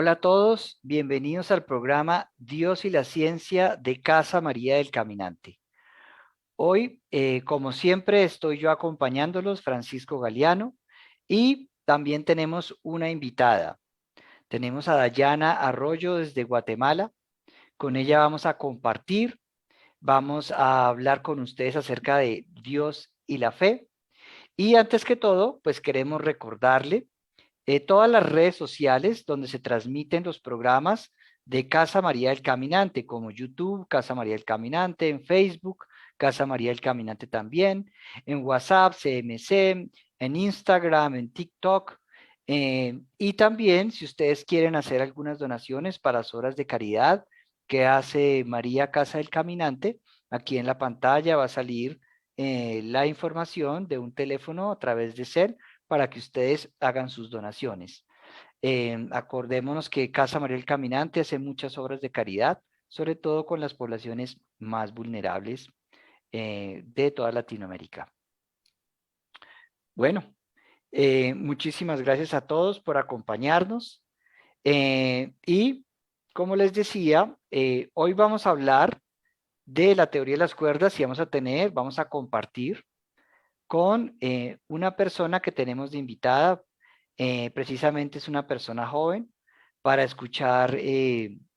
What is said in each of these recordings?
Hola a todos, bienvenidos al programa Dios y la Ciencia de Casa María del Caminante. Hoy, como siempre, estoy yo acompañándolos, Francisco Galeano, y también tenemos una invitada. Tenemos a Dayana Arroyo desde Guatemala. Con ella vamos a compartir, vamos a hablar con ustedes acerca de Dios y la fe. Y antes que todo, pues queremos recordarle todas las redes sociales donde se transmiten los programas de Casa María del Caminante, como YouTube, Casa María del Caminante, en Facebook, Casa María del Caminante también, en WhatsApp, CMC, en Instagram, en TikTok. Y también, si ustedes quieren hacer algunas donaciones para las obras de caridad que hace María Casa del Caminante, aquí en la pantalla va a salir la información de un teléfono a través de Cel para que ustedes hagan sus donaciones. Acordémonos que Casa María del Caminante hace muchas obras de caridad, sobre todo con las poblaciones más vulnerables de toda Latinoamérica. Bueno, muchísimas gracias a todos por acompañarnos. Y como les decía, hoy vamos a hablar de la teoría de las cuerdas y vamos a compartir con una persona que tenemos de invitada. Precisamente es una persona joven para escuchar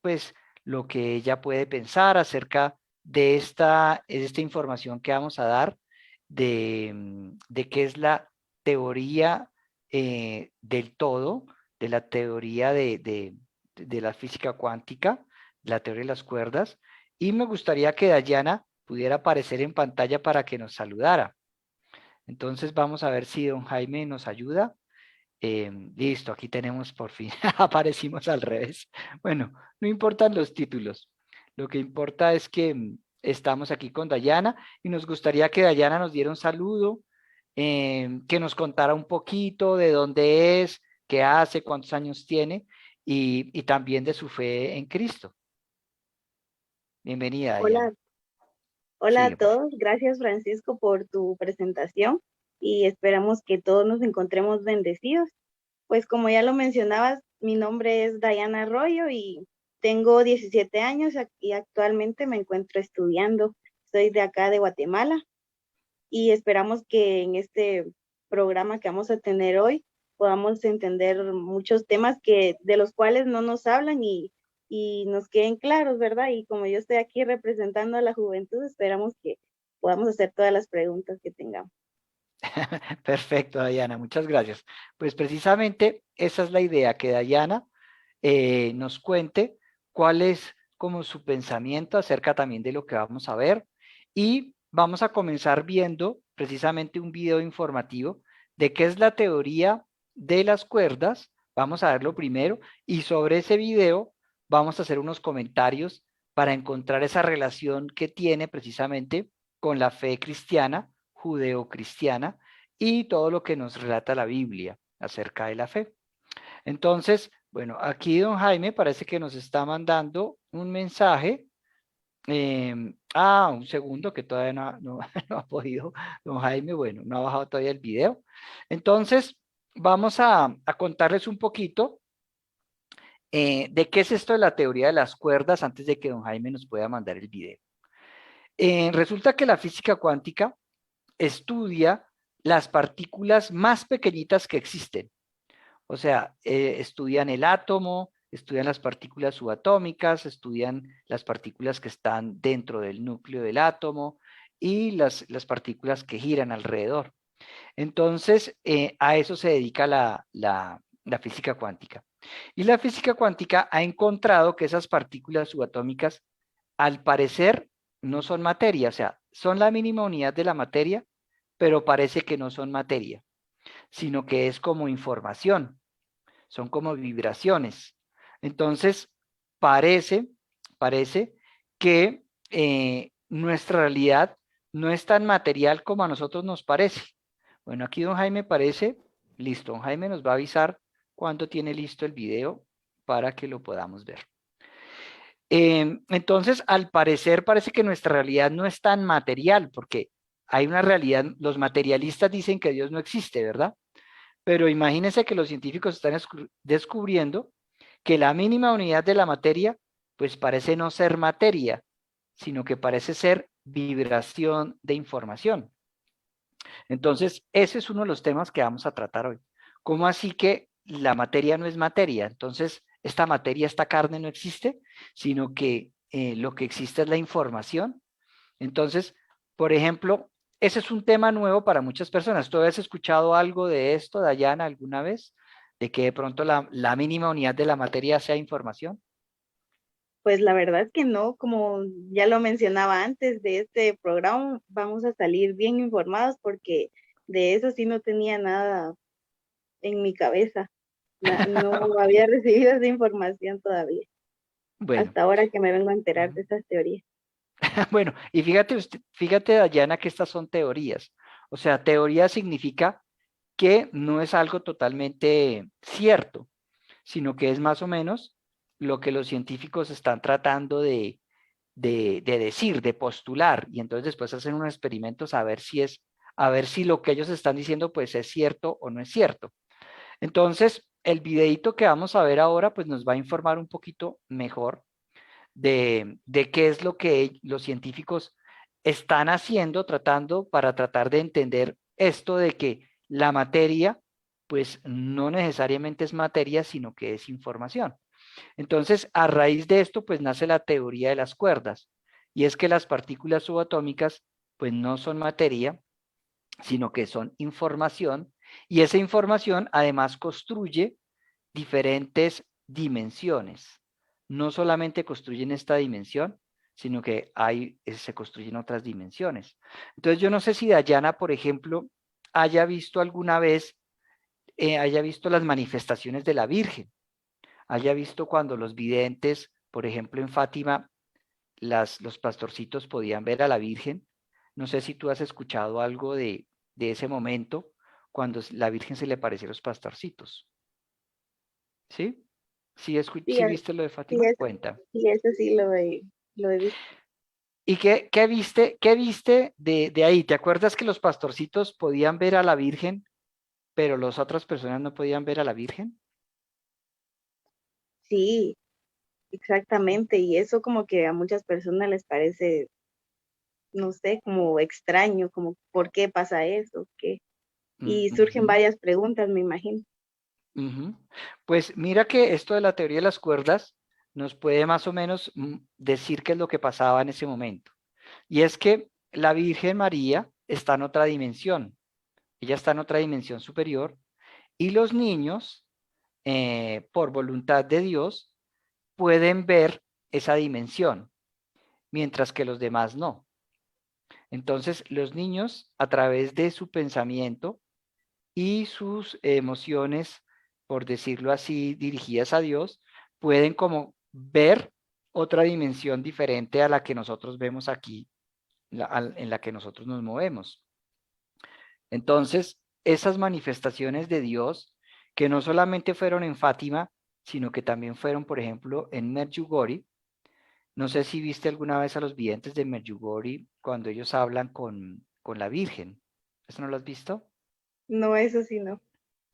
pues lo que ella puede pensar acerca de esta información que vamos a dar de qué es la teoría del todo, de la teoría de la física cuántica, la teoría de las cuerdas, y me gustaría que Dayana pudiera aparecer en pantalla para que nos saludara. Entonces vamos a ver si don Jaime nos ayuda. Listo, aquí tenemos por fin, aparecimos al revés. Bueno, no importan los títulos, lo que importa es que estamos aquí con Dayana y nos gustaría que Dayana nos diera un saludo, que nos contara un poquito de dónde es, qué hace, cuántos años tiene y también de su fe en Cristo. Bienvenida, Dayana. Hola, hola a Sigue, por favor. todos. Gracias, Francisco, por tu presentación y esperamos que todos nos encontremos bendecidos. Pues como ya lo mencionabas, mi nombre es Dayana Arroyo y tengo 17 años y actualmente me encuentro estudiando. Soy de acá de Guatemala y esperamos que en este programa que vamos a tener hoy podamos entender muchos temas de los cuales no nos hablan y nos queden claros, ¿verdad? Y como yo estoy aquí representando a la juventud, esperamos que podamos hacer todas las preguntas que tengamos. Perfecto, Dayana, muchas gracias. Pues precisamente esa es la idea, que Dayana nos cuente cuál es como su pensamiento acerca también de lo que vamos a ver y vamos a comenzar viendo precisamente un video informativo de qué es la teoría de las cuerdas. Vamos a verlo primero y sobre ese video vamos a hacer unos comentarios para encontrar esa relación que tiene precisamente con la fe cristiana, judeocristiana, y todo lo que nos relata la Biblia acerca de la fe. Entonces, bueno, aquí don Jaime parece que nos está mandando un mensaje. Un segundo, que todavía no ha podido don Jaime, bueno, no ha bajado todavía el video. Entonces, vamos a contarles un poquito de qué es esto de la teoría de las cuerdas antes de que don Jaime nos pueda mandar el video. Resulta que la física cuántica estudia las partículas más pequeñitas que existen. O sea, estudian el átomo, estudian las partículas subatómicas, estudian las partículas que están dentro del núcleo del átomo y las partículas que giran alrededor. Entonces, a eso se dedica la física cuántica. Y la física cuántica ha encontrado que esas partículas subatómicas, al parecer, no son materia, o sea, son la mínima unidad de la materia, pero parece que no son materia, sino que es como información, son como vibraciones. Entonces, parece, parece que nuestra realidad no es tan material como a nosotros nos parece. Bueno, aquí don Jaime parece listo. Don Jaime nos va a avisar cuando tiene listo el video para que lo podamos ver. Entonces, al parecer, parece que nuestra realidad no es tan material, porque hay una realidad, los materialistas dicen que Dios no existe, ¿verdad? Pero imagínense que los científicos están descubriendo que la mínima unidad de la materia, pues parece no ser materia, sino que parece ser vibración de información. Entonces, ese es uno de los temas que vamos a tratar hoy. ¿Cómo así que la materia no es materia? Entonces, esta materia, esta carne no existe, sino que lo que existe es la información. Entonces, por ejemplo, ese es un tema nuevo para muchas personas. ¿Tú has escuchado algo de esto, Dayana, alguna vez? De que de pronto la mínima unidad de la materia sea información. Pues la verdad es que no, como ya lo mencionaba antes de este programa, vamos a salir bien informados porque de eso sí no tenía nada en mi cabeza. No había recibido esa información todavía, Bueno, hasta ahora que me vengo a enterar de esas teorías. bueno, y fíjate, Dayana, que estas son teorías. O sea, teoría significa que no es algo totalmente cierto, sino que es más o menos lo que los científicos están tratando de decir, de postular, y entonces después hacen unos experimentos a ver si lo que ellos están diciendo pues es cierto o no es cierto. Entonces, el videito que vamos a ver ahora pues nos va a informar un poquito mejor de qué es lo que los científicos están haciendo, tratando para tratar de entender esto de que la materia pues no necesariamente es materia, sino que es información. Entonces, a raíz de esto, pues nace la teoría de las cuerdas, y es que las partículas subatómicas, pues no son materia, sino que son información, y esa información además construye diferentes dimensiones. No solamente construyen esta dimensión, sino que se construyen otras dimensiones. Entonces, yo no sé si Dayana, por ejemplo, haya visto alguna vez, haya visto las manifestaciones de la Virgen, haya visto cuando los videntes, por ejemplo, en Fátima, los pastorcitos podían ver a la Virgen. No sé si tú has escuchado algo de ese momento cuando la Virgen se le apareció a los pastorcitos. ¿Sí? ¿Sí, Sí, sí viste lo de sí, Fátima? Cuenta. eso sí lo he visto. ¿Y qué viste de ahí? ¿Te acuerdas que los pastorcitos podían ver a la Virgen, pero las otras personas no podían ver a la Virgen? Sí, exactamente. Y eso como que a muchas personas les parece, no sé, como extraño, como ¿por qué pasa eso? ¿Qué? Y surgen Ujú, varias preguntas, me imagino. ujú. Pues mira que esto de la teoría de las cuerdas nos puede más o menos decir qué es lo que pasaba en ese momento. Y es que la Virgen María está en otra dimensión. Ella está en otra dimensión superior y los niños, por voluntad de Dios, pueden ver esa dimensión, mientras que los demás no. Entonces, los niños, a través de su pensamiento y sus emociones, por decirlo así, dirigidas a Dios, pueden como ver otra dimensión diferente a la que nosotros vemos aquí, en la que nosotros nos movemos. Entonces, esas manifestaciones de Dios, que no solamente fueron en Fátima, sino que también fueron, por ejemplo, en Medjugorje. No sé si viste alguna vez a los videntes de Medjugorje cuando ellos hablan con la Virgen. ¿Eso no lo has visto? No, eso sí no.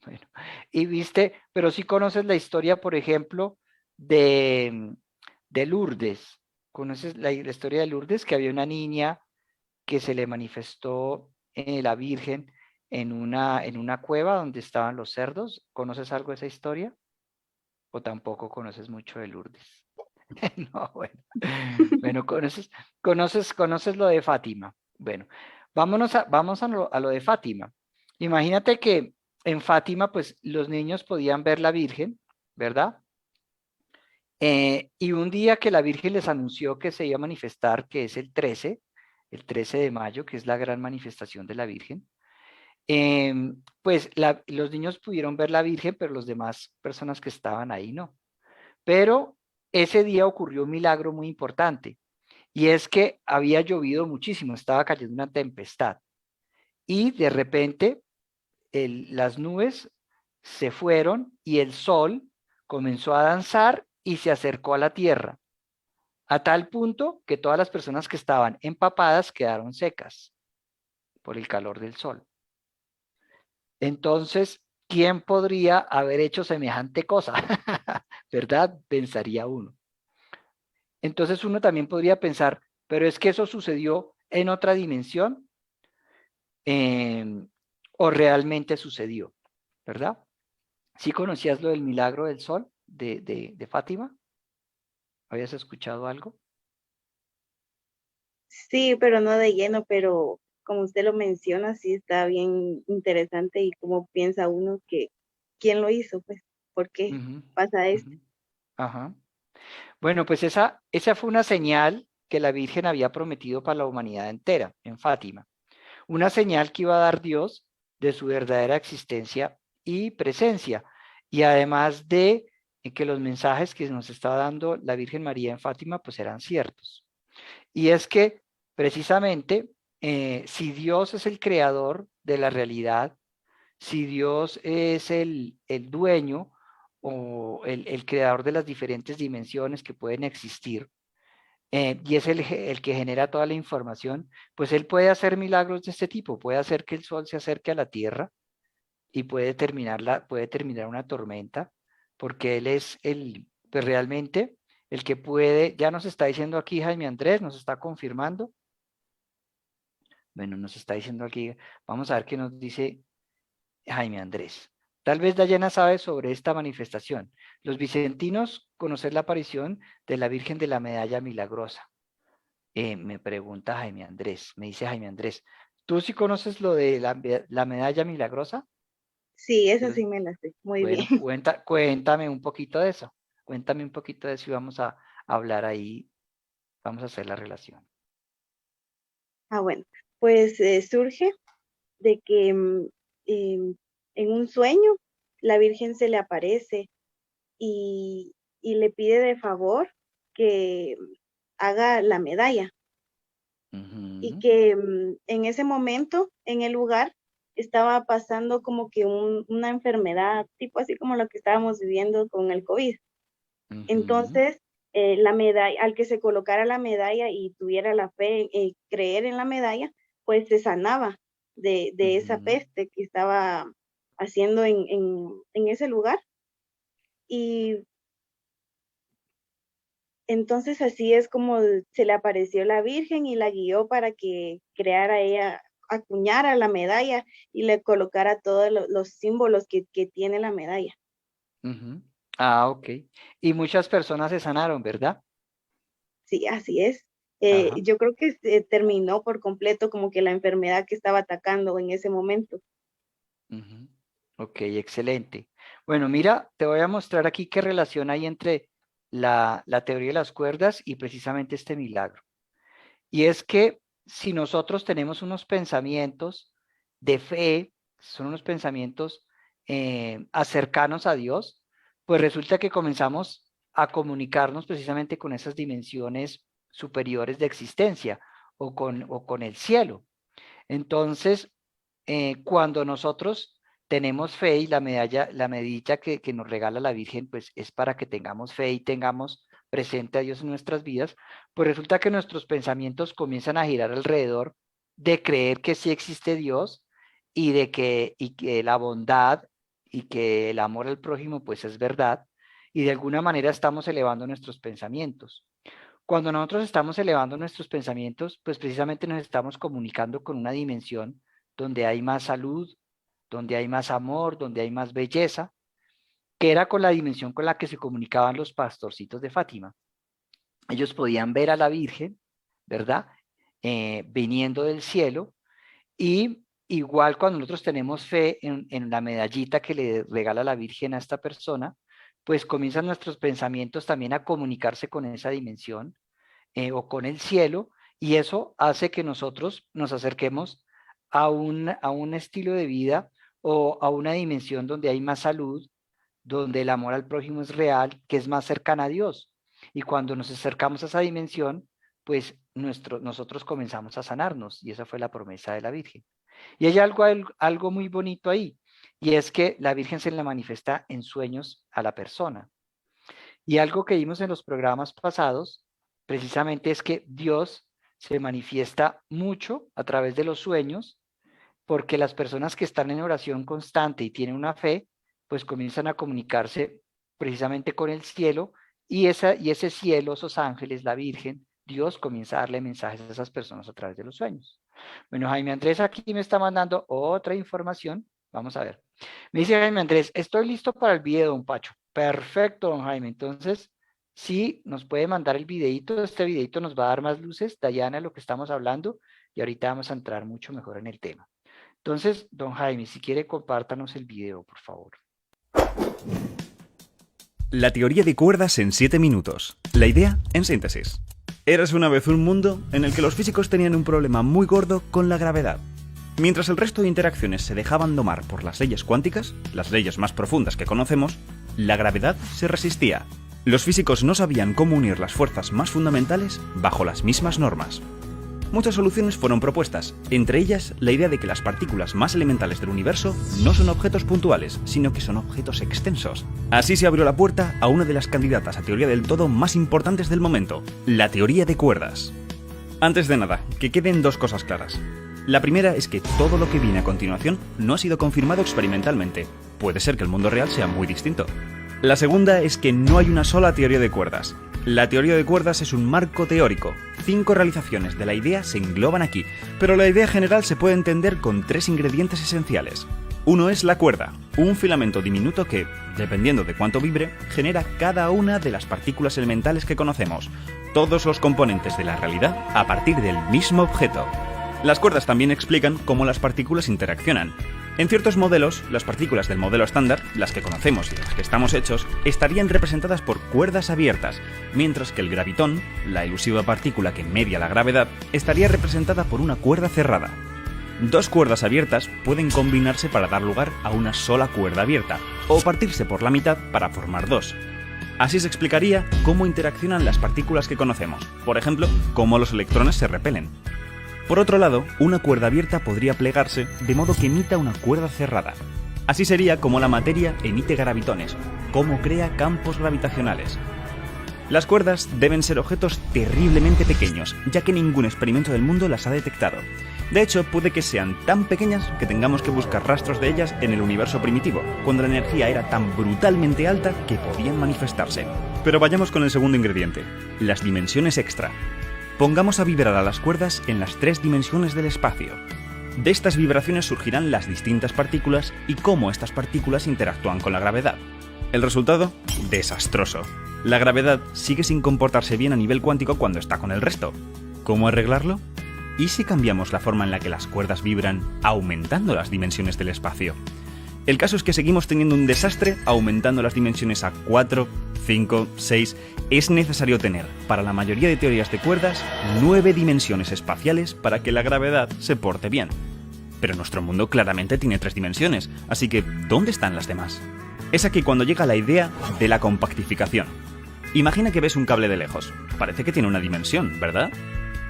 Bueno, y viste, pero sí conoces la historia, por ejemplo, de Lourdes. ¿Conoces la historia de Lourdes? Que había una niña que se le manifestó la Virgen en una cueva donde estaban los cerdos. ¿Conoces algo de esa historia? ¿O tampoco conoces mucho de Lourdes? No, bueno. Bueno, conoces lo de Fátima. Bueno, vamos a lo de Fátima. Imagínate que en Fátima, pues los niños podían ver la Virgen, ¿verdad? Y un día que la Virgen les anunció que se iba a manifestar, que es el 13 de mayo, que es la gran manifestación de la Virgen, pues los niños pudieron ver la Virgen, pero los demás personas que estaban ahí no. Pero ese día ocurrió un milagro muy importante, y es que había llovido muchísimo, estaba cayendo una tempestad, y de repente las nubes se fueron y el sol comenzó a danzar y se acercó a la tierra, a tal punto que todas las personas que estaban empapadas quedaron secas por el calor del sol. Entonces, ¿quién podría haber hecho semejante cosa? ¿verdad? Pensaría uno. Entonces uno también podría pensar, pero es que eso sucedió en otra dimensión, o realmente sucedió, ¿verdad? ¿Sí conocías lo del milagro del sol de Fátima? ¿Habías escuchado algo? Sí, pero no de lleno, pero como usted lo menciona, sí está bien interesante y cómo piensa uno que quién lo hizo, pues, ¿por qué Ujú, pasa esto? ujú. Ajá. Bueno, pues esa fue una señal que la Virgen había prometido para la humanidad entera en Fátima. Una señal que iba a dar Dios de su verdadera existencia y presencia. Y además de que los mensajes que nos estaba dando la Virgen María en Fátima, pues eran ciertos. Y es que precisamente, si Dios es el creador de la realidad, si Dios es el dueño o el creador de las diferentes dimensiones que pueden existir, y es el que genera toda la información, pues Él puede hacer milagros de este tipo, puede hacer que el sol se acerque a la Tierra y puede terminar una tormenta, porque Él es pues realmente el que puede, ya nos está diciendo aquí Jaime Andrés, nos está confirmando, bueno, nos está diciendo aquí, vamos a ver qué nos dice Jaime Andrés. Tal vez Dayana sabe sobre esta manifestación. Los vicentinos conocen la aparición de la Virgen de la Medalla Milagrosa. Me pregunta Jaime Andrés, me dice Jaime Andrés, ¿tú sí conoces lo de la medalla milagrosa? Sí, ¿Sí eso lo- sí me la sé, muy bien. Bueno, cuéntame un poquito de eso. Cuéntame un poquito de eso y vamos a hablar ahí, vamos a hacer la relación. Ah, bueno, pues surge de que em, en un sueño la Virgen se le aparece y le pide de favor que haga la medalla y Ujú, que en ese momento, en el lugar, estaba pasando como que una enfermedad, tipo así como lo que estábamos viviendo con el COVID. ujú, Entonces, la medalla, al que se colocara la medalla y tuviera la fe, creer en la medalla, pues se sanaba de esa ujú, peste que estaba haciendo en ese lugar. Y entonces así es como se le apareció la Virgen y la guió para que creara ella, acuñara la medalla y le colocara todos los símbolos que tiene la medalla. ujú. Ah, ok. Y muchas personas se sanaron, ¿verdad? Sí, así es. Ajá. Yo creo que se terminó por completo como que la enfermedad que estaba atacando en ese momento. Ujú. Ok, excelente. Bueno, mira, te voy a mostrar aquí qué relación hay entre la teoría de las cuerdas y precisamente este milagro. Y es que si nosotros tenemos unos pensamientos de fe, son unos pensamientos cercanos a Dios, pues resulta que comenzamos a comunicarnos precisamente con esas dimensiones superiores de existencia o con el cielo. Entonces, cuando nosotros tenemos fe y la medalla que nos regala la Virgen, pues es para que tengamos fe y tengamos presente a Dios en nuestras vidas, pues resulta que nuestros pensamientos comienzan a girar alrededor de creer que sí existe Dios y que la bondad y que el amor al prójimo pues es verdad, y de alguna manera estamos elevando nuestros pensamientos. Cuando nosotros estamos elevando nuestros pensamientos, pues precisamente nos estamos comunicando con una dimensión donde hay más salud, donde hay más amor, donde hay más belleza, que era con la dimensión con la que se comunicaban los pastorcitos de Fátima. Ellos podían ver a la Virgen, ¿verdad? Viniendo del cielo, y igual cuando nosotros tenemos fe en la medallita que le regala la Virgen a esta persona, pues comienzan nuestros pensamientos también a comunicarse con esa dimensión, o con el cielo, y eso hace que nosotros nos acerquemos a un estilo de vida o a una dimensión donde hay más salud, donde el amor al prójimo es real, que es más cercana a Dios. Y cuando nos acercamos a esa dimensión, pues nosotros comenzamos a sanarnos, y esa fue la promesa de la Virgen. Y hay algo muy bonito ahí, y es que la Virgen se le manifiesta en sueños a la persona. Y algo que vimos en los programas pasados, precisamente es que Dios se manifiesta mucho a través de los sueños, porque las personas que están en oración constante y tienen una fe, pues comienzan a comunicarse precisamente con el cielo, y ese cielo, esos ángeles, la Virgen, Dios comienza a darle mensajes a esas personas a través de los sueños. Bueno, Jaime Andrés aquí me está mandando otra información. Vamos a ver. Me dice Jaime Andrés, estoy listo para el video, don Pacho. Perfecto, don Jaime. Entonces, sí, nos puede mandar el videito. Este videito nos va a dar más luces, Dayana, lo que estamos hablando, y ahorita vamos a entrar mucho mejor en el tema. Entonces, don Jaime, si quiere, compártanos el video, por favor. La teoría de cuerdas en 7 minutos. La idea en síntesis. Érase una vez un mundo en el que los físicos tenían un problema muy gordo con la gravedad. Mientras el resto de interacciones se dejaban domar por las leyes cuánticas, las leyes más profundas que conocemos, la gravedad se resistía. Los físicos no sabían cómo unir las fuerzas más fundamentales bajo las mismas normas. Muchas soluciones fueron propuestas, entre ellas la idea de que las partículas más elementales del universo no son objetos puntuales, sino que son objetos extensos. Así se abrió la puerta a una de las candidatas a teoría del todo más importantes del momento, la teoría de cuerdas. Antes de nada, que queden 2 cosas claras. La primera es que todo lo que viene a continuación no ha sido confirmado experimentalmente. Puede ser que el mundo real sea muy distinto. La segunda es que no hay una sola teoría de cuerdas. La teoría de cuerdas es un marco teórico. 5 realizaciones de la idea se engloban aquí, pero la idea general se puede entender con 3 ingredientes esenciales. Uno es la cuerda, un filamento diminuto que, dependiendo de cuánto vibre, genera cada una de las partículas elementales que conocemos, todos los componentes de la realidad a partir del mismo objeto. Las cuerdas también explican cómo las partículas interaccionan. En ciertos modelos, las partículas del modelo estándar, las que conocemos y las que estamos hechos, estarían representadas por cuerdas abiertas, mientras que el gravitón, la elusiva partícula que media la gravedad, estaría representada por una cuerda cerrada. 2 cuerdas abiertas pueden combinarse para dar lugar a una sola cuerda abierta, o partirse por la mitad para formar 2. Así se explicaría cómo interaccionan las partículas que conocemos, por ejemplo, cómo los electrones se repelen. Por otro lado, una cuerda abierta podría plegarse de modo que emita una cuerda cerrada. Así sería como la materia emite gravitones, cómo crea campos gravitacionales. Las cuerdas deben ser objetos terriblemente pequeños, ya que ningún experimento del mundo las ha detectado. De hecho, puede que sean tan pequeñas que tengamos que buscar rastros de ellas en el universo primitivo, cuando la energía era tan brutalmente alta que podían manifestarse. Pero vayamos con el segundo ingrediente, las dimensiones extra. Pongamos a vibrar a las cuerdas en las 3 dimensiones del espacio. De estas vibraciones surgirán las distintas partículas y cómo estas partículas interactúan con la gravedad. ¿El resultado? Desastroso. La gravedad sigue sin comportarse bien a nivel cuántico cuando está con el resto. ¿Cómo arreglarlo? ¿Y si cambiamos la forma en la que las cuerdas vibran, aumentando las dimensiones del espacio? El caso es que seguimos teniendo un desastre aumentando las dimensiones a 4, 5, 6... Es necesario tener, para la mayoría de teorías de cuerdas, 9 dimensiones espaciales para que la gravedad se porte bien. Pero nuestro mundo claramente tiene 3 dimensiones, así que ¿dónde están las demás? Es aquí cuando llega la idea de la compactificación. Imagina que ves un cable de lejos. Parece que tiene una dimensión, ¿verdad?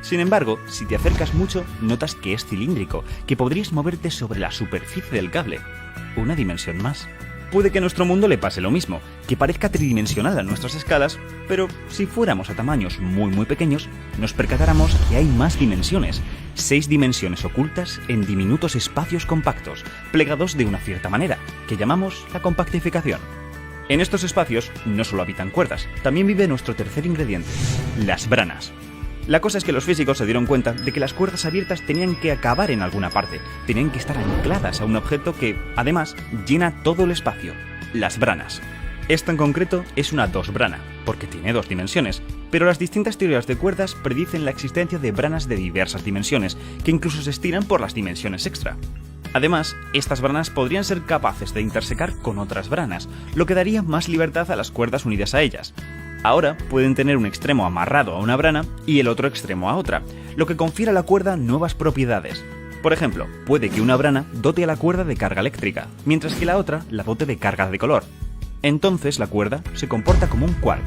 Sin embargo, si te acercas mucho, notas que es cilíndrico, que podrías moverte sobre la superficie del cable. Una dimensión más. Puede que a nuestro mundo le pase lo mismo, que parezca tridimensional a nuestras escalas, pero si fuéramos a tamaños muy pequeños, nos percatáramos que hay más dimensiones, 6 dimensiones ocultas en diminutos espacios compactos, plegados de una cierta manera, que llamamos la compactificación. En estos espacios no solo habitan cuerdas, también vive nuestro tercer ingrediente, las branas. La cosa es que los físicos se dieron cuenta de que las cuerdas abiertas tenían que acabar en alguna parte, tenían que estar ancladas a un objeto que, además, llena todo el espacio, las branas. Esta en concreto es una 2-brana, porque tiene 2 dimensiones, pero las distintas teorías de cuerdas predicen la existencia de branas de diversas dimensiones, que incluso se estiran por las dimensiones extra. Además, estas branas podrían ser capaces de intersecar con otras branas, lo que daría más libertad a las cuerdas unidas a ellas. Ahora pueden tener un extremo amarrado a una brana y el otro extremo a otra, lo que confiere a la cuerda nuevas propiedades. Por ejemplo, puede que una brana dote a la cuerda de carga eléctrica, mientras que la otra la dote de carga de color. Entonces la cuerda se comporta como un quark.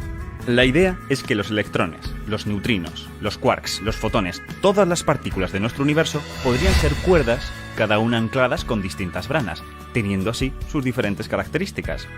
La idea es que los electrones, los neutrinos, los quarks, los fotones, todas las partículas de nuestro universo podrían ser cuerdas, cada una ancladas con distintas branas, teniendo así sus diferentes características.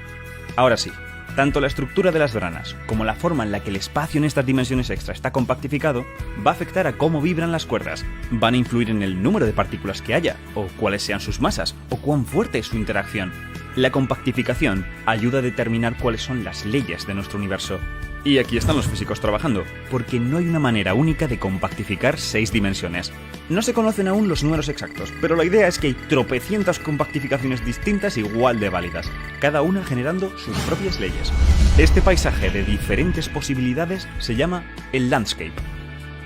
Ahora sí, tanto la estructura de las branas como la forma en la que el espacio en estas dimensiones extra está compactificado va a afectar a cómo vibran las cuerdas, van a influir en el número de partículas que haya, o cuáles sean sus masas, o cuán fuerte es su interacción. La compactificación ayuda a determinar cuáles son las leyes de nuestro universo. Y aquí están los físicos trabajando, porque no hay una manera única de compactificar 6 dimensiones. No se conocen aún los números exactos, pero la idea es que hay tropecientas compactificaciones distintas igual de válidas, cada una generando sus propias leyes. Este paisaje de diferentes posibilidades se llama el landscape.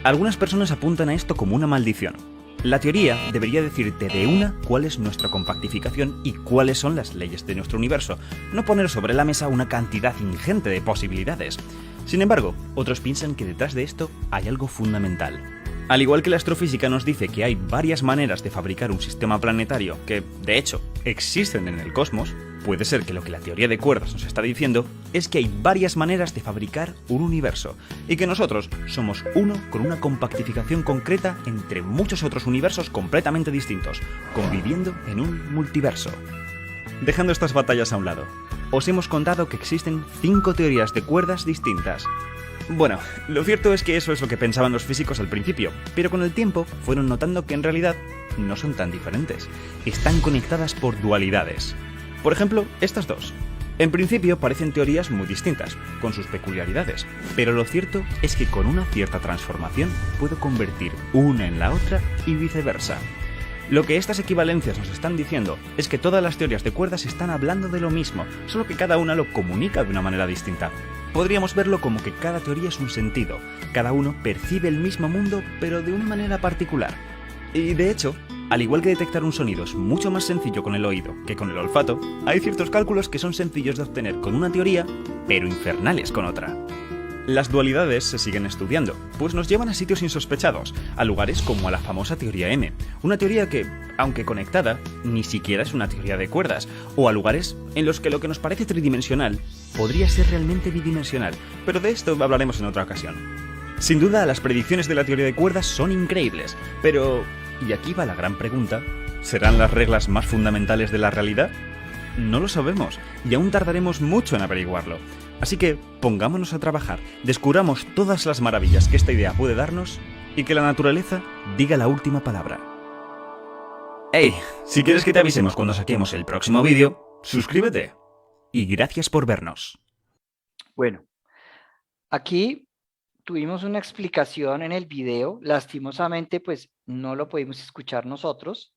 Algunas personas apuntan a esto como una maldición. La teoría debería decirte de una cuál es nuestra compactificación y cuáles son las leyes de nuestro universo, no poner sobre la mesa una cantidad ingente de posibilidades. Sin embargo, otros piensan que detrás de esto hay algo fundamental. Al igual que la astrofísica nos dice que hay varias maneras de fabricar un sistema planetario que, de hecho, existen en el cosmos, puede ser que lo que la teoría de cuerdas nos está diciendo es que hay varias maneras de fabricar un universo y que nosotros somos uno con una compactificación concreta entre muchos otros universos completamente distintos, conviviendo en un multiverso. Dejando estas batallas a un lado, os hemos contado que existen 5 teorías de cuerdas distintas. Bueno, lo cierto es que eso es lo que pensaban los físicos al principio, pero con el tiempo fueron notando que en realidad no son tan diferentes. Están conectadas por dualidades. Por ejemplo, estas dos. En principio parecen teorías muy distintas, con sus peculiaridades, pero lo cierto es que con una cierta transformación puedo convertir una en la otra y viceversa. Lo que estas equivalencias nos están diciendo es que todas las teorías de cuerdas están hablando de lo mismo, solo que cada una lo comunica de una manera distinta. Podríamos verlo como que cada teoría es un sentido, cada uno percibe el mismo mundo pero de una manera particular. Y de hecho, al igual que detectar un sonido es mucho más sencillo con el oído que con el olfato, hay ciertos cálculos que son sencillos de obtener con una teoría, pero infernales con otra. Las dualidades se siguen estudiando, pues nos llevan a sitios insospechados, a lugares como a la famosa teoría M, una teoría que, aunque conectada, ni siquiera es una teoría de cuerdas, o a lugares en los que lo que nos parece tridimensional podría ser realmente bidimensional, pero de esto hablaremos en otra ocasión. Sin duda, las predicciones de la teoría de cuerdas son increíbles, pero, y aquí va la gran pregunta, ¿serán las reglas más fundamentales de la realidad? No lo sabemos, y aún tardaremos mucho en averiguarlo. Así que pongámonos a trabajar, descubramos todas las maravillas que esta idea puede darnos y que la naturaleza diga la última palabra. ¡Hey! Si quieres que te avisemos cuando saquemos el próximo vídeo, suscríbete. Y gracias por vernos. Bueno, aquí tuvimos una explicación en el video. Lastimosamente, pues no lo pudimos escuchar nosotros.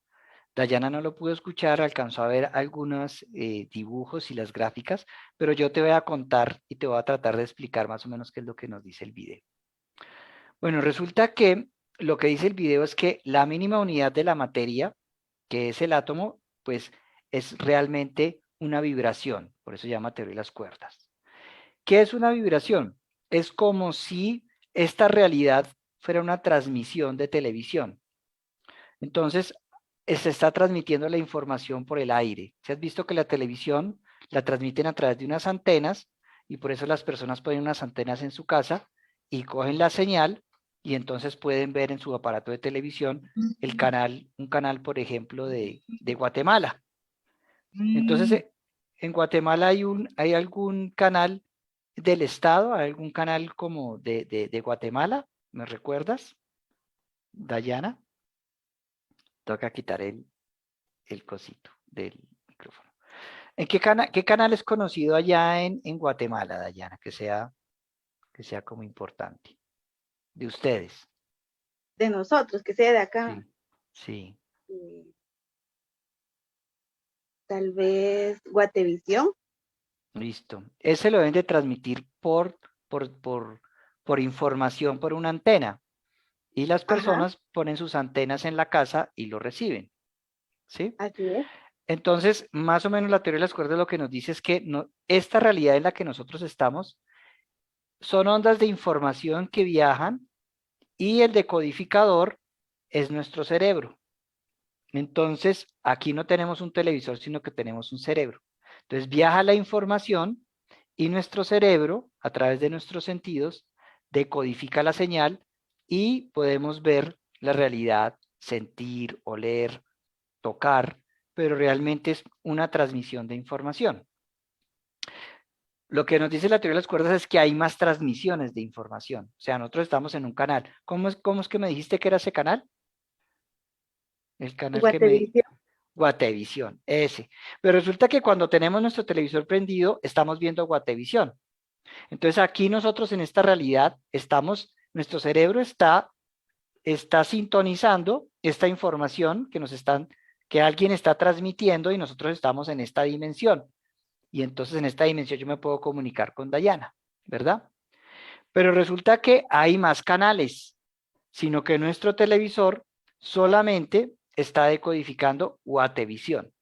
Dayana no lo pudo escuchar, alcanzó a ver algunos dibujos y las gráficas, pero yo te voy a contar y te voy a tratar de explicar más o menos qué es lo que nos dice el video. Bueno, resulta que lo que dice el video es que la mínima unidad de la materia, que es el átomo, pues es realmente una vibración, por eso se llama teoría de las cuerdas. ¿Qué es una vibración? Es como si esta realidad fuera una transmisión de televisión. Entonces, se está transmitiendo la información por el aire. ¿Se has visto que la televisión la transmiten a través de unas antenas y por eso las personas ponen unas antenas en su casa y cogen la señal y entonces pueden ver en su aparato de televisión el canal, un canal, por ejemplo, de Guatemala. Entonces, en Guatemala hay algún canal del Estado, hay algún canal como de Guatemala, ¿me recuerdas, Dayana? Toca quitar el cosito del micrófono. ¿En qué canal es conocido allá en Guatemala, Dayana? Que sea como importante. De ustedes. De nosotros, que sea de acá. Sí. Tal vez Guatevisión. Listo. Ese lo deben de transmitir por información por una antena. Y las personas ponen sus antenas en la casa y lo reciben. ¿Sí? Así es. Entonces, más o menos la teoría de las cuerdas lo que nos dice es que esta realidad en la que nosotros estamos son ondas de información que viajan y el decodificador es nuestro cerebro. Entonces, aquí no tenemos un televisor, sino que tenemos un cerebro. Entonces, viaja la información y nuestro cerebro, a través de nuestros sentidos, decodifica la señal y podemos ver la realidad, sentir, oler, tocar, pero realmente es una transmisión de información. Lo que nos dice la teoría de las cuerdas es que hay más transmisiones de información. O sea, nosotros estamos en un canal. ¿Cómo es que me dijiste que era ese canal? El canal Guatevisión. Guatevisión, ese. Pero resulta que cuando tenemos nuestro televisor prendido, estamos viendo Guatevisión. Entonces aquí nosotros en esta realidad nuestro cerebro está sintonizando esta información que alguien está transmitiendo y nosotros estamos en esta dimensión. Y entonces en esta dimensión yo me puedo comunicar con Dayana, ¿verdad? Pero resulta que hay más canales, sino que nuestro televisor solamente está decodificando Guatevisión,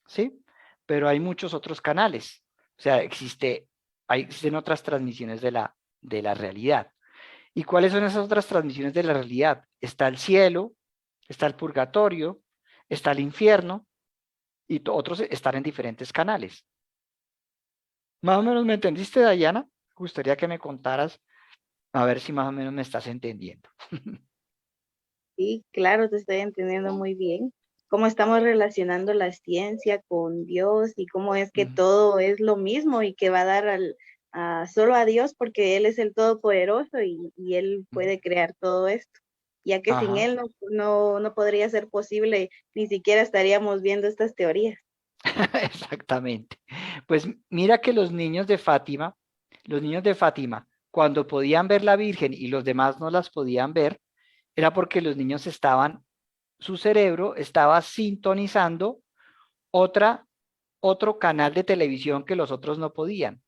¿sí? Pero hay muchos otros canales. O sea, existen otras transmisiones de la realidad. ¿Y cuáles son esas otras transmisiones de la realidad? Está el cielo, está el purgatorio, está el infierno, y otros están en diferentes canales. ¿Más o menos me entendiste, Dayana? Me gustaría que me contaras, a ver si más o menos me estás entendiendo. Sí, claro, te estoy entendiendo muy bien. Cómo estamos relacionando la ciencia con Dios y cómo es que todo es lo mismo y que va a dar solo a Dios porque Él es el Todopoderoso y Él puede crear todo esto. Ya que sin Ajá. Él no podría ser posible, ni siquiera estaríamos viendo estas teorías. Exactamente. Pues mira que los niños de Fátima, cuando podían ver la Virgen y los demás no las podían ver, era porque los niños su cerebro estaba sintonizando otro canal de televisión que los otros no podían.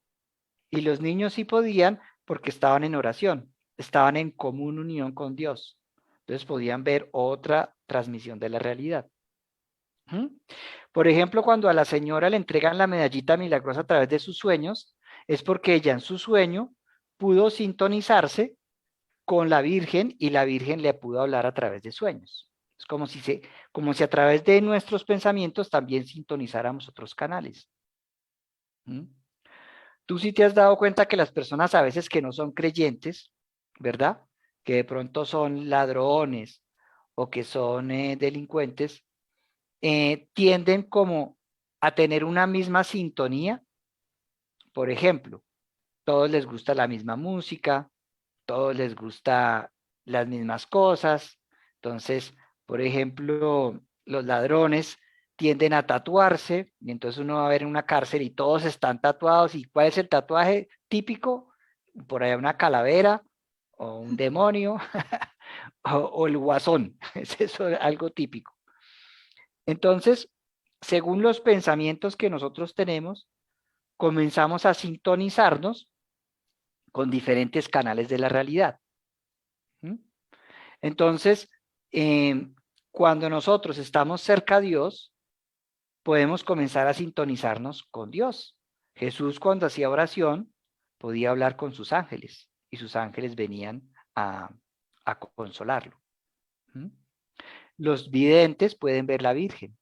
Y los niños sí podían porque estaban en oración, estaban en común unión con Dios. Entonces podían ver otra transmisión de la realidad. ¿Mm? Por ejemplo, cuando a la señora le entregan la medallita milagrosa a través de sus sueños, es porque ella en su sueño pudo sintonizarse con la Virgen y la Virgen le pudo hablar a través de sueños. Es como si a través de nuestros pensamientos también sintonizáramos otros canales. ¿Mm? Tú sí te has dado cuenta que las personas a veces que no son creyentes, ¿verdad? Que de pronto son ladrones o que son delincuentes, tienden como a tener una misma sintonía. Por ejemplo, todos les gusta la misma música, todos les gusta las mismas cosas. Entonces, por ejemplo, los ladrones tienden a tatuarse y entonces uno va a ver en una cárcel y todos están tatuados. ¿Y cuál es el tatuaje típico? Por allá una calavera o un demonio o el guasón. Es eso algo típico. Entonces, según los pensamientos que nosotros tenemos, comenzamos a sintonizarnos con diferentes canales de la realidad. ¿Mm? Entonces, cuando nosotros estamos cerca a Dios, podemos comenzar a sintonizarnos con Dios. Jesús, cuando hacía oración, podía hablar con sus ángeles y sus ángeles venían a consolarlo. ¿Mm? Los videntes pueden ver la Virgen,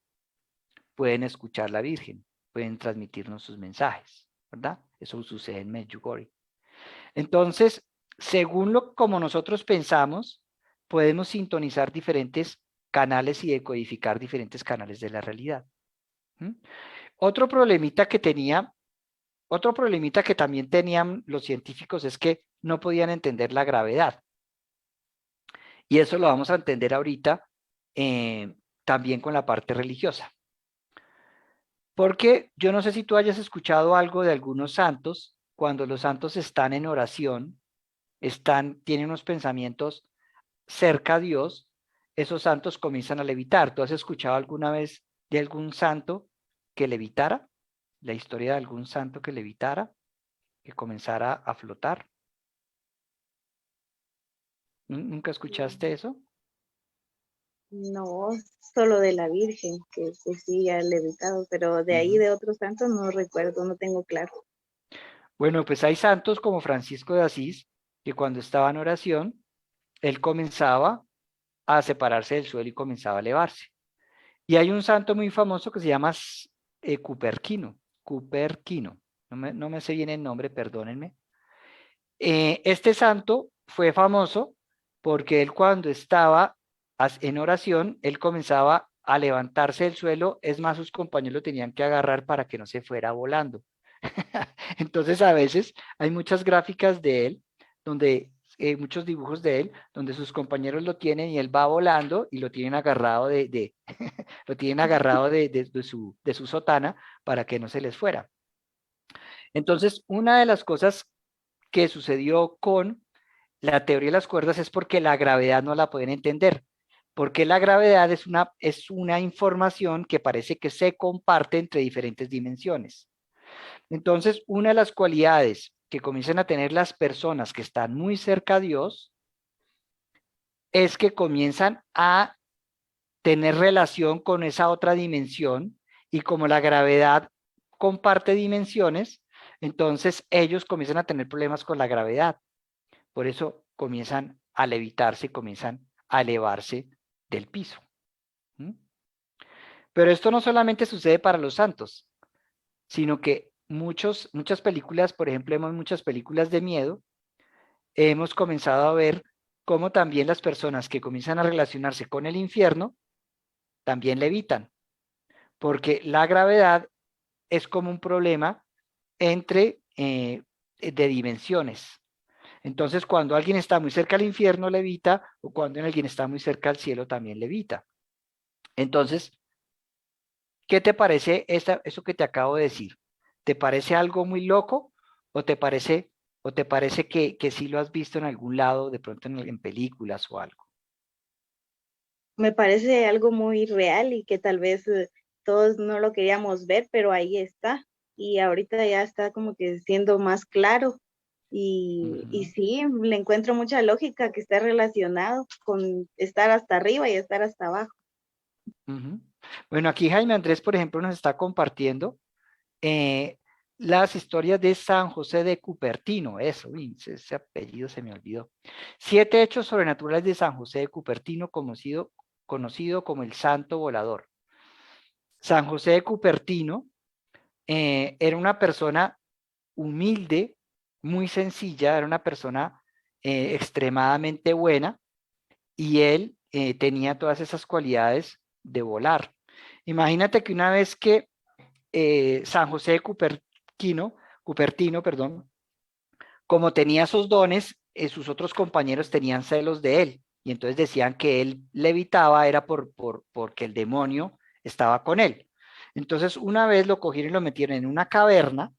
pueden escuchar la Virgen, pueden transmitirnos sus mensajes, ¿verdad? Eso sucede en Medjugorje. Entonces, según como nosotros pensamos, podemos sintonizar diferentes canales y decodificar diferentes canales de la realidad. ¿Mm? Otro problemita que también tenían los científicos es que no podían entender la gravedad. Y eso lo vamos a entender ahorita también con la parte religiosa. Porque yo no sé si tú hayas escuchado algo de algunos santos, cuando los santos están en oración, tienen unos pensamientos cerca a Dios, esos santos comienzan a levitar. ¿Tú has escuchado alguna vez de algún santo que levitara? ¿La historia de algún santo que levitara, que comenzara a flotar? ¿Nunca escuchaste eso? No, solo de la Virgen, que sí ha levitado, pero de ahí de otros santos no recuerdo, no tengo claro. Bueno, pues hay santos como Francisco de Asís, que cuando estaba en oración, él comenzaba a separarse del suelo y comenzaba a elevarse. Y hay un santo muy famoso que se llama Cuperquino. No me sé bien el nombre, perdónenme. Este santo fue famoso porque él cuando estaba en oración, él comenzaba a levantarse del suelo, es más, sus compañeros lo tenían que agarrar para que no se fuera volando. Entonces a veces hay muchas gráficas de él donde muchos dibujos de él donde sus compañeros lo tienen y él va volando y lo tienen agarrado lo tienen agarrado de su sotana para que no se les fuera. Entonces, una de las cosas que sucedió con la teoría de las cuerdas es porque la gravedad no la pueden entender, porque la gravedad es una información que parece que se comparte entre diferentes dimensiones. Entonces, una de las cualidades que comienzan a tener las personas que están muy cerca a Dios es que comienzan a tener relación con esa otra dimensión, y como la gravedad comparte dimensiones, entonces ellos comienzan a tener problemas con la gravedad. Por eso comienzan a levitarse, comienzan a elevarse del piso. ¿Mm? Pero esto no solamente sucede para los santos, sino que muchas películas, por ejemplo, vemos muchas películas de miedo, hemos comenzado a ver cómo también las personas que comienzan a relacionarse con el infierno también levitan, porque la gravedad es como un problema entre de dimensiones. Entonces, cuando alguien está muy cerca al infierno, levita, o cuando alguien está muy cerca al cielo, también levita. Entonces, ¿qué te parece eso que te acabo de decir? ¿Te parece algo muy loco o te parece que sí lo has visto en algún lado, de pronto en películas o algo? Me parece algo muy real y que tal vez todos no lo queríamos ver, pero ahí está. Y ahorita ya está como que siendo más claro. Y Ujú, sí, le encuentro mucha lógica que está relacionado con estar hasta arriba y estar hasta abajo. ujú. Bueno, aquí Jaime Andrés, por ejemplo, nos está compartiendo eh, las historias de San José de Cupertino. Eso, uy, ese apellido se me olvidó. 7 hechos sobrenaturales de San José de Cupertino, conocido como el Santo Volador. San José de Cupertino era una persona humilde, muy sencilla, era una persona extremadamente buena, y él tenía todas esas cualidades de volar. Imagínate que una vez que San José de Cupertino, perdón, como tenía esos dones, sus otros compañeros tenían celos de él, y entonces decían que él levitaba era porque el demonio estaba con él. Entonces una vez lo cogieron y lo metieron en una caverna,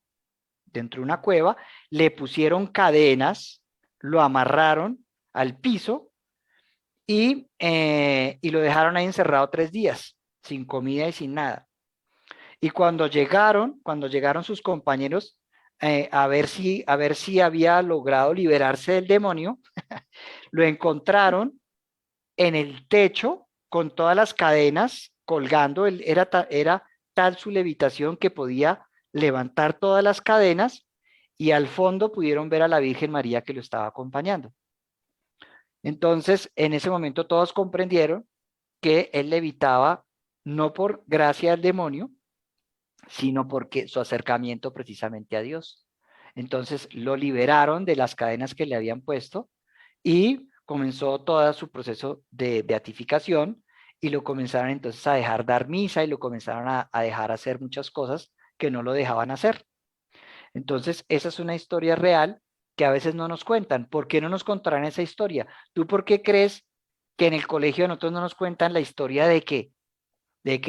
dentro de una cueva, le pusieron cadenas, lo amarraron al piso y lo dejaron ahí encerrado 3 días, sin comida y sin nada. Y cuando llegaron sus compañeros a ver si había logrado liberarse del demonio, lo encontraron en el techo con todas las cadenas colgando. Era tal su levitación que podía levantar todas las cadenas, y al fondo pudieron ver a la Virgen María que lo estaba acompañando. Entonces, en ese momento todos comprendieron que él levitaba no por gracia del demonio, sino porque su acercamiento precisamente a Dios. Entonces lo liberaron de las cadenas que le habían puesto y comenzó todo su proceso de beatificación, y lo comenzaron entonces a dejar dar misa y lo comenzaron a dejar hacer muchas cosas que no lo dejaban hacer. Entonces esa es una historia real que a veces no nos cuentan. ¿Por qué no nos contarán esa historia? ¿Tú por qué crees que en el colegio de nosotros no nos cuentan la historia de que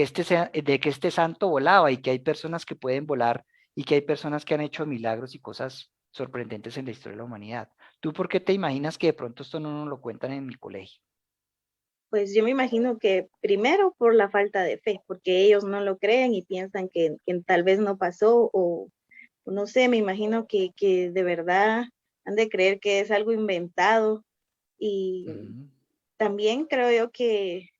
este santo volaba, y que hay personas que pueden volar, y que hay personas que han hecho milagros y cosas sorprendentes en la historia de la humanidad? ¿Tú por qué te imaginas que de pronto esto no nos lo cuentan en mi colegio? Pues yo me imagino que primero por la falta de fe, porque ellos no lo creen y piensan que tal vez no pasó o no sé, me imagino que de verdad han de creer que es algo inventado. Y Ujú, también creo yo que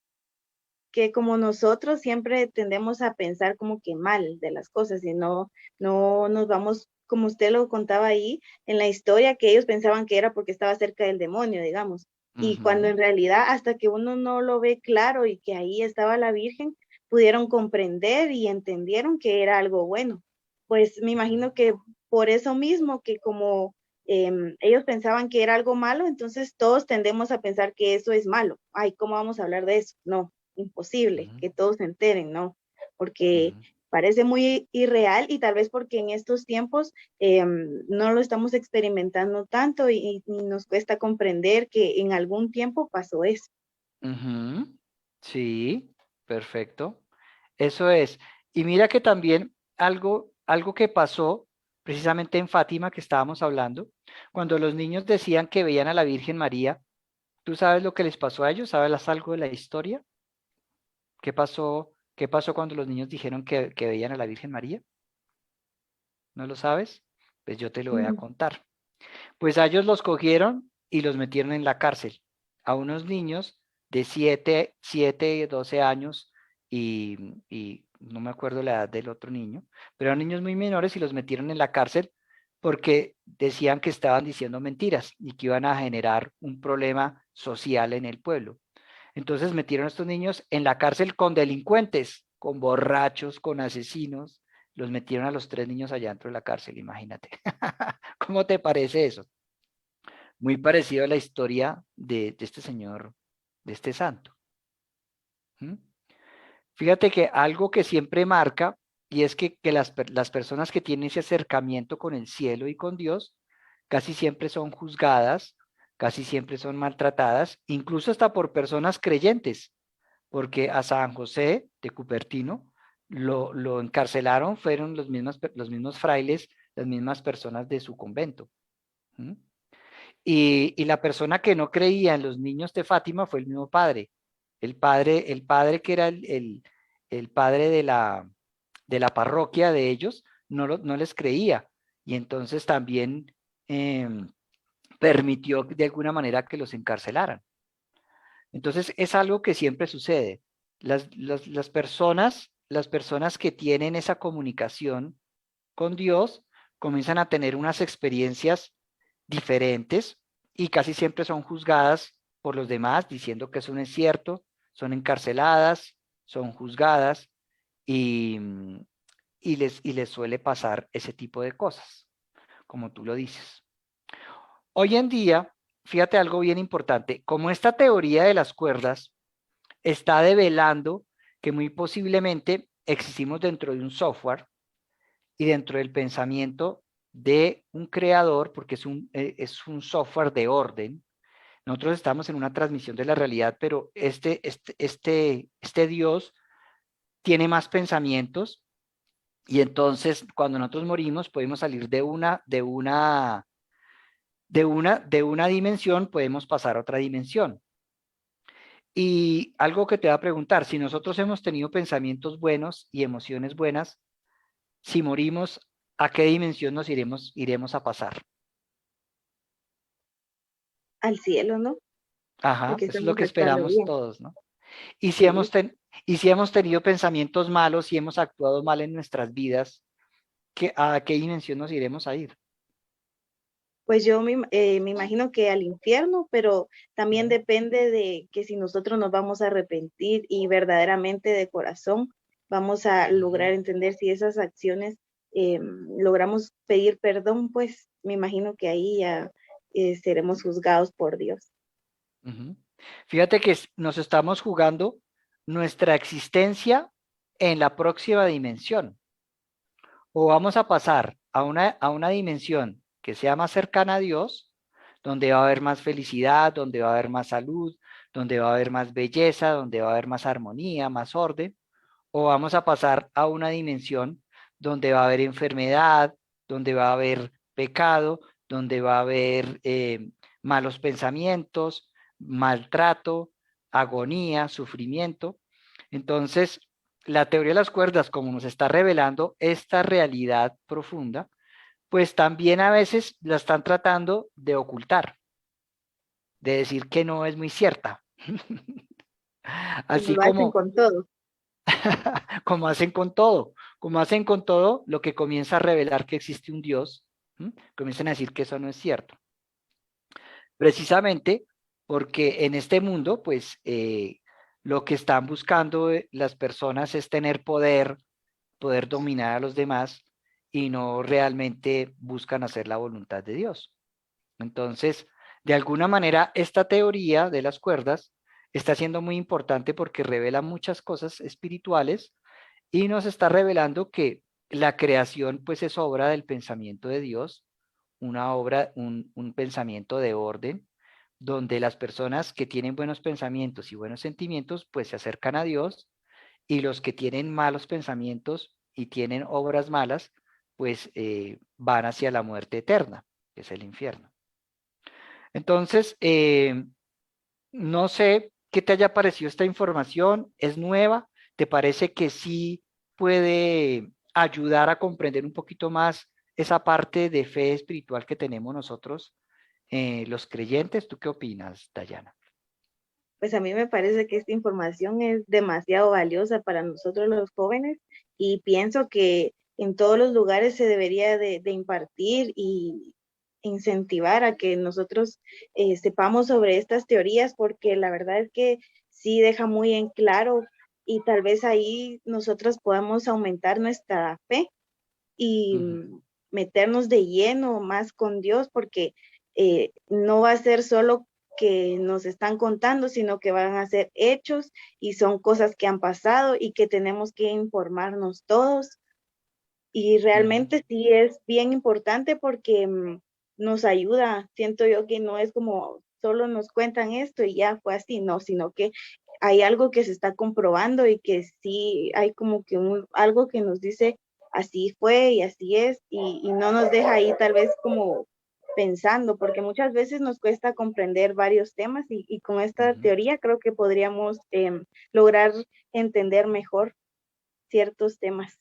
como nosotros siempre tendemos a pensar como que mal de las cosas y no nos vamos, como usted lo contaba ahí, en la historia que ellos pensaban que era porque estaba cerca del demonio, digamos. Y cuando ujú, en realidad hasta que uno no lo ve claro y que ahí estaba la Virgen, pudieron comprender y entendieron que era algo bueno. Pues me ujú, imagino que por eso mismo que como ellos pensaban que era algo malo, entonces todos tendemos a pensar que eso es malo. Ay, ¿cómo vamos a hablar de eso? No, imposible ujú, que todos se enteren, ¿no? Porque ujú. parece muy irreal y tal vez porque en estos tiempos no lo estamos experimentando tanto y nos cuesta comprender que en algún tiempo pasó eso. Ujú. Sí, perfecto. Eso es. Y mira que también algo que pasó precisamente en Fátima que estábamos hablando, cuando los niños decían que veían a la Virgen María, ¿tú sabes lo que les pasó a ellos? ¿Sabes algo de la historia? ¿Qué pasó? ¿Qué pasó cuando los niños dijeron que veían a la Virgen María? ¿No lo sabes? Pues yo te lo voy a Mm. contar. Pues a ellos los cogieron y los metieron en la cárcel. A unos niños de 12 años y no me acuerdo la edad del otro niño, pero eran niños muy menores y los metieron en la cárcel porque decían que estaban diciendo mentiras y que iban a generar un problema social en el pueblo. Entonces metieron a estos niños en la cárcel con delincuentes, con borrachos, con asesinos. Los metieron a los 3 niños allá dentro de la cárcel, imagínate. ¿Cómo te parece eso? Muy parecido a la historia de este señor, de este santo. ¿Mm? Fíjate que algo que siempre marca, y es que las personas que tienen ese acercamiento con el cielo y con Dios, casi siempre son juzgadas, casi siempre son maltratadas, incluso hasta por personas creyentes, porque a San José de Cupertino lo encarcelaron, fueron los mismos frailes, las mismas personas de su convento. ¿Mm? Y la persona que no creía en los niños de Fátima fue el mismo padre. El padre que era el padre de la parroquia de ellos, no les creía. Y entonces también permitió de alguna manera que los encarcelaran. Entonces es algo que siempre sucede. Las personas que tienen esa comunicación con Dios comienzan a tener unas experiencias diferentes y casi siempre son juzgadas por los demás diciendo que eso no es cierto, son encarceladas, son juzgadas y, y les suele pasar ese tipo de cosas, como tú lo dices. Hoy en día, fíjate algo bien importante, como esta teoría de las cuerdas está develando que muy posiblemente existimos dentro de un software y dentro del pensamiento de un creador, porque es un software de orden. Nosotros estamos en una transmisión de la realidad, pero este Dios tiene más pensamientos y entonces cuando nosotros morimos podemos salir de una dimensión, podemos pasar a otra dimensión. Y algo que te va a preguntar, si nosotros hemos tenido pensamientos buenos y emociones buenas, si morimos, ¿a qué dimensión nos iremos a pasar? Al cielo, ¿no? Ajá, Porque eso es lo estamos que actuando esperamos bien. todos, ¿no? Y si hemos, Sí. ten- y si hemos tenido pensamientos malos y hemos actuado mal en nuestras vidas, ¿a qué dimensión nos iremos a ir? Pues yo me imagino que al infierno, pero también Ujú, depende de que si nosotros nos vamos a arrepentir y verdaderamente de corazón vamos a lograr ujú, entender si esas acciones logramos pedir perdón, pues me imagino que ahí ya seremos juzgados por Dios. ujú. Fíjate que nos estamos jugando nuestra existencia en la próxima dimensión. O vamos a pasar a una dimensión que sea más cercana a Dios, donde va a haber más felicidad, donde va a haber más salud, donde va a haber más belleza, donde va a haber más armonía, más orden, o vamos a pasar a una dimensión donde va a haber enfermedad, donde va a haber pecado, donde va a haber malos pensamientos, maltrato, agonía, sufrimiento. Entonces, la teoría de las cuerdas, como nos está revelando esta realidad profunda, pues también a veces la están tratando de ocultar, de decir que no es muy cierta. Como Así lo hacen como, con todo. como hacen con todo, como hacen con todo lo que comienza a revelar que existe un Dios, ¿m? Comienzan a decir que eso no es cierto. Precisamente porque en este mundo, pues lo que están buscando las personas es tener poder dominar a los demás y no realmente buscan hacer la voluntad de Dios. Entonces, de alguna manera, esta teoría de las cuerdas está siendo muy importante porque revela muchas cosas espirituales y nos está revelando que la creación pues es obra del pensamiento de Dios, una obra, un pensamiento de orden, donde las personas que tienen buenos pensamientos y buenos sentimientos pues se acercan a Dios, y los que tienen malos pensamientos y tienen obras malas pues van hacia la muerte eterna, que es el infierno. Entonces, no sé qué te haya parecido esta información, ¿es nueva? ¿Te parece que sí puede ayudar a comprender un poquito más esa parte de fe espiritual que tenemos nosotros, los creyentes? ¿Tú qué opinas, Dayana? Pues a mí me parece que esta información es demasiado valiosa para nosotros los jóvenes y pienso que en todos los lugares se debería de impartir y incentivar a que nosotros sepamos sobre estas teorías, porque la verdad es que sí deja muy en claro y tal vez ahí nosotros podamos aumentar nuestra fe y Ujú, meternos de lleno más con Dios, porque no va a ser solo que nos están contando, sino que van a ser hechos y son cosas que han pasado y que tenemos que informarnos todos. Y ujú, realmente sí es bien importante porque nos ayuda. Siento yo que no es como solo nos cuentan esto y ya fue así, no, sino que hay algo que se está comprobando y que sí hay como que algo que nos dice así fue y así es y no nos deja ahí tal vez como pensando, porque muchas veces nos cuesta comprender varios temas y con esta ujú, teoría creo que podríamos lograr entender mejor ciertos temas.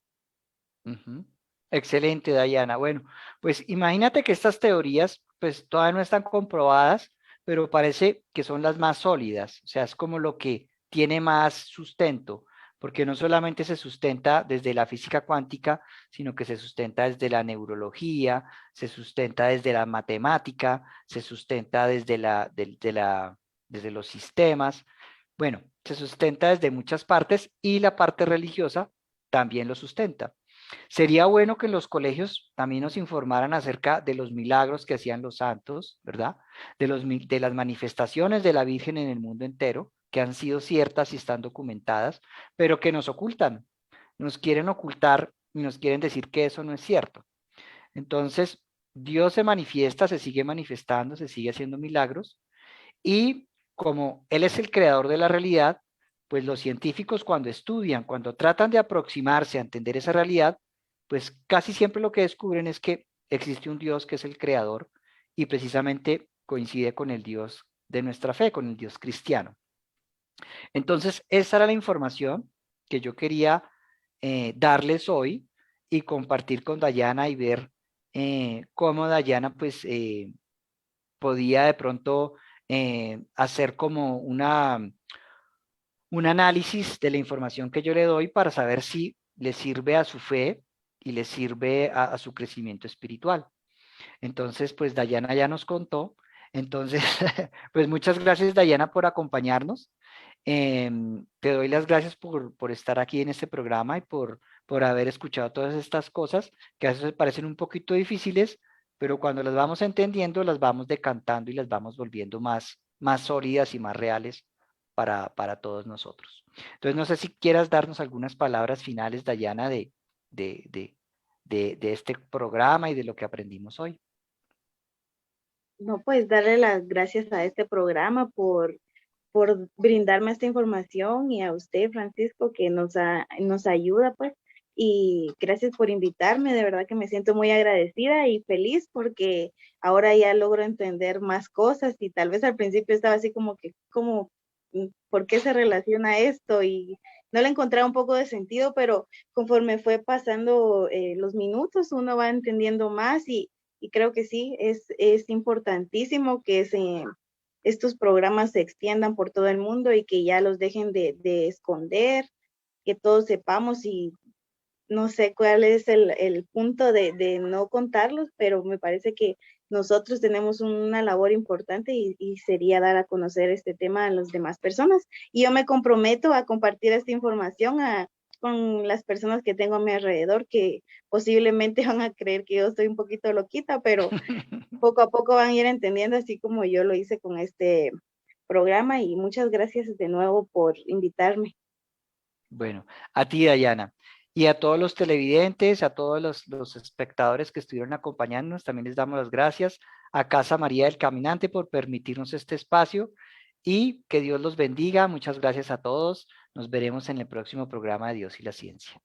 ujú. Excelente, Dayana. Bueno, pues imagínate que estas teorías pues todavía no están comprobadas, pero parece que son las más sólidas, o sea, es como lo que tiene más sustento, porque no solamente se sustenta desde la física cuántica, sino que se sustenta desde la neurología, se sustenta desde la matemática, se sustenta desde desde los sistemas. Bueno, se sustenta desde muchas partes y la parte religiosa también lo sustenta. Sería bueno que en los colegios también nos informaran acerca de los milagros que hacían los santos, ¿verdad? De las manifestaciones de la Virgen en el mundo entero, que han sido ciertas y están documentadas, pero que nos ocultan, nos quieren ocultar y nos quieren decir que eso no es cierto. Entonces, Dios se manifiesta, se sigue manifestando, se sigue haciendo milagros, y como Él es el creador de la realidad, pues los científicos cuando estudian, cuando tratan de aproximarse a entender esa realidad, pues casi siempre lo que descubren es que existe un Dios que es el creador y precisamente coincide con el Dios de nuestra fe, con el Dios cristiano. Entonces, esa era la información que yo quería darles hoy y compartir con Dayana y ver cómo Dayana pues podía de pronto hacer como un análisis de la información que yo le doy para saber si le sirve a su fe y le sirve a su crecimiento espiritual. Entonces, pues Dayana ya nos contó. Entonces, pues muchas gracias Dayana por acompañarnos. Te doy las gracias por estar aquí en este programa y por haber escuchado todas estas cosas que a veces parecen un poquito difíciles, pero cuando las vamos entendiendo, las vamos decantando y las vamos volviendo más sólidas y más reales para todos nosotros. Entonces, no sé si quieras darnos algunas palabras finales, Dayana, de, de, de este programa y de lo que aprendimos hoy. No, pues darle las gracias a este programa por brindarme esta información y a usted, Francisco, que nos ayuda, pues. Y gracias por invitarme, de verdad que me siento muy agradecida y feliz porque ahora ya logro entender más cosas y tal vez al principio estaba así como que, como, ¿por qué se relaciona esto? Y no le encontraba un poco de sentido, pero conforme fue pasando los minutos, uno va entendiendo más y creo que sí, es importantísimo que estos programas se extiendan por todo el mundo y que ya los dejen de esconder, que todos sepamos y no sé cuál es el punto de no contarlos, pero me parece que nosotros tenemos una labor importante y sería dar a conocer este tema a las demás personas. Y yo me comprometo a compartir esta información con las personas que tengo a mi alrededor, que posiblemente van a creer que yo estoy un poquito loquita, pero poco a poco van a ir entendiendo, así como yo lo hice con este programa. Y muchas gracias de nuevo por invitarme. Bueno, a ti, Dayana. Y a todos los televidentes, a todos los espectadores que estuvieron acompañándonos, también les damos las gracias. A Casa María del Caminante por permitirnos este espacio y que Dios los bendiga. Muchas gracias a todos. Nos veremos en el próximo programa de Dios y la Ciencia.